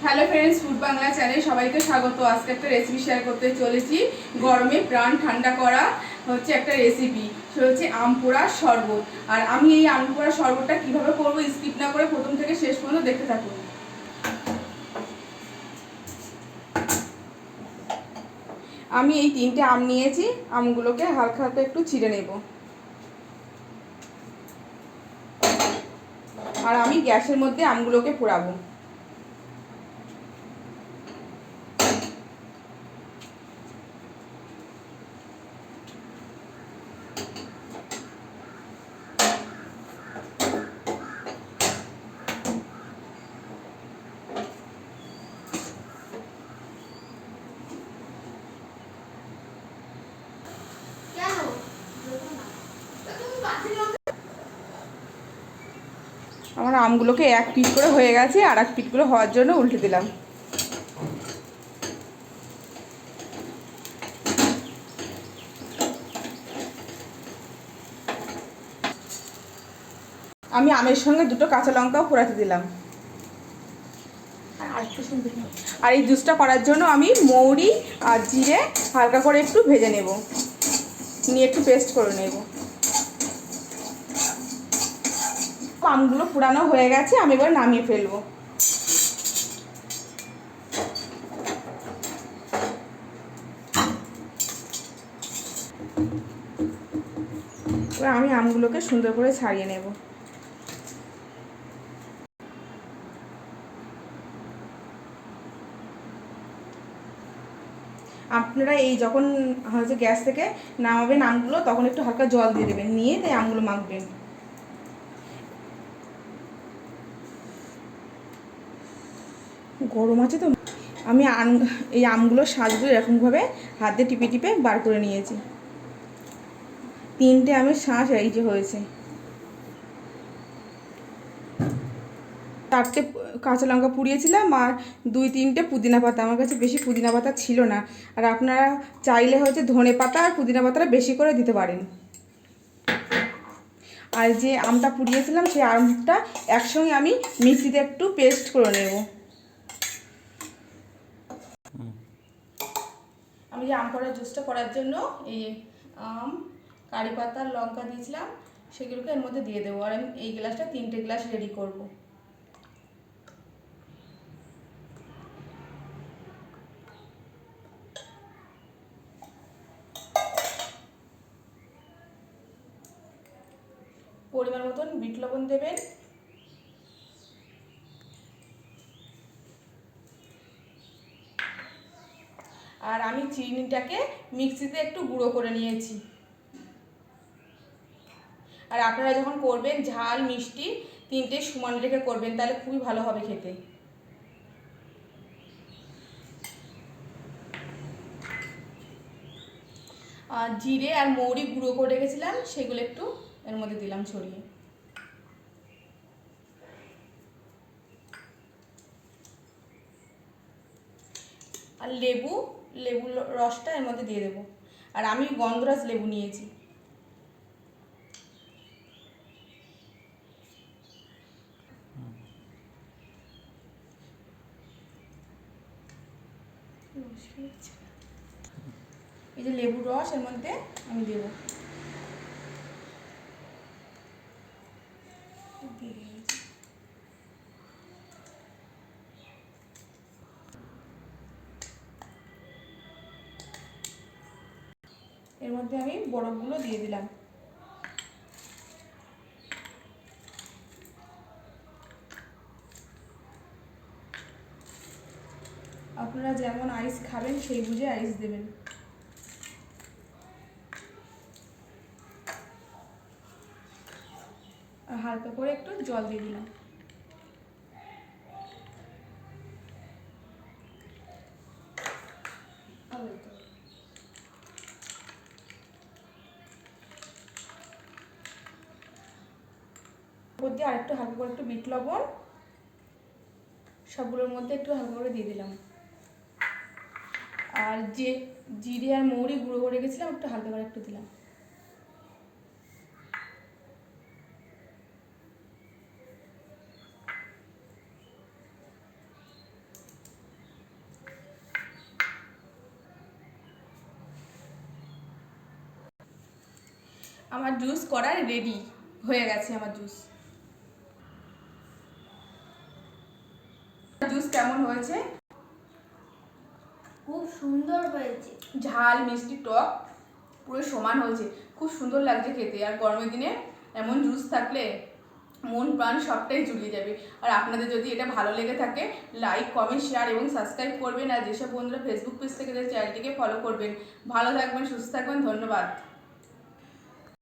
Hello friends, food Bangla চ্যানেলে সবাইকে স্বাগত। আজকে একটা রেসিপি শেয়ার করতে চলেছি। গরমে প্রাণ ঠান্ডা করা হচ্ছে একটা রেসিপি, সেটা হচ্ছে আম পোড়ার শরবত। আর আমি এই আম পোড়ার শরবতটা কীভাবে করবো স্কিপ না করে প্রথম থেকে শেষ পর্যন্ত দেখতে থাকুন। আমি এই 3টে আম নিয়েছি, আমগুলোকে হালকা হালকা একটু ছিঁড়ে নেব। আর আমি গ্যাসের মধ্যে আমগুলোকে পোড়াবো। আমার আমগুলোকে এক পিঠ করে হয়ে গেছে, আর এক পিঠ করে হওয়ার জন্য উল্টে দিলাম। আমি আমের সঙ্গে 2টো কাঁচা লঙ্কাও পোড়াতে দিলাম। আর এই জুসটা করার জন্য আমি মৌরি আর জিরে হালকা করে একটু ভেজে নেব, নিয়ে একটু পেস্ট করে নেব। আমগুলো পুরানো হয়ে গেছে, আমি এবার নামিয়ে ফেলবো। এবার আমি আমগুলোকে সুন্দর করে ছাড়িয়ে নেব। আপনারা এই যখন হচ্ছে গ্যাস থেকে নামাবেন আমগুলো, তখন একটু হালকা জল দিয়ে দেবেন, নিয়ে তাই আমগুলো মাখবেন। গরম আছে তো। আমি এই আমগুলোর শাঁসগুলো এরকমভাবে হাত দিয়ে টিপে টিপে বার করে নিয়েছি। 3টে আমের শাঁস এই যে হয়েছে। 4টে কাঁচা লঙ্কা পুড়িয়েছিলাম, আর 2-3টে পুদিনা পাতা। আমার কাছে বেশি পুদিনা পাতা ছিল না, আর আপনারা চাইলে হচ্ছে ধনে পাতা আর পুদিনা পাতাটা বেশি করে দিতে পারেন। আর যে আমটা পুড়িয়েছিলাম সেই আমটা একসঙ্গে আমি মিক্সিতে একটু পেস্ট করে নেব। আমি যে আম পোড়ার জুসটা করার জন্য এই আম, কারি পাতা, লঙ্কা দিয়েছিলাম, সেগুলোকে এর মধ্যে দিয়ে দেবো। আর আমি এই গ্লাসটা 3টে গ্লাস রেডি করব। পরিমাণ মতন বিট লবণ দেবেন। আর আমি চিনিটাকে মিক্সিতে একটু গুঁড়ো করে নিয়েছি। আর আপনারা যখন করবেন ঝাল মিষ্টি 3টে সমান রেখে করবেন, তাহলে খুবই ভালো হবে খেতে। আর জিরে আর মৌরি গুঁড়ো করে রেখেছিলাম, সেগুলো একটু এর মধ্যে দিলাম ছড়িয়ে। আর লেবু রসটা এর মধ্যে দিয়ে দেবো। আর আমি গন্ধরাজ লেবু নিয়েছি। এই যে লেবুর রস এর মধ্যে আমি দেব। এর মধ্যে আমি বরফগুলো দিয়ে দিলাম। আপনারা যেমন আইস খাবেন সেই বুঝে আইস দেবেন। আর হালকা করে একটু জল দিয়ে দিলাম। উপর দিয়ে আরেকটু হালকা করে একটু বিট লবণ সবগুলোর মধ্যে একটু হালকা করে দিয়ে দিলাম। আর যে জিরে আর মৌরি গুঁড়ো করে রেখেছিলাম, একটু হালকা করে একটু দিলাম। আমার জুস করার রেডি হয়ে গেছে। আমার জুস কেমন হয়েছে? খুব সুন্দর হয়েছে। ঝাল মিষ্টি টক পুরো সমান হয়েছে, খুব সুন্দর লাগছে খেতে। আর গরমের দিনে এমন জুস থাকলে মন প্রাণ সবটাই জুড়িয়ে যাবে। আর আপনাদের যদি এটা ভালো লেগে থাকে লাইক কমেন্ট শেয়ার এবং সাবস্ক্রাইব করবেন। আর যেসব বন্ধুরা ফেসবুক পেজ থেকে চ্যানেলটিকে ফলো করবেন। ভালো থাকবেন, সুস্থ থাকবেন, ধন্যবাদ।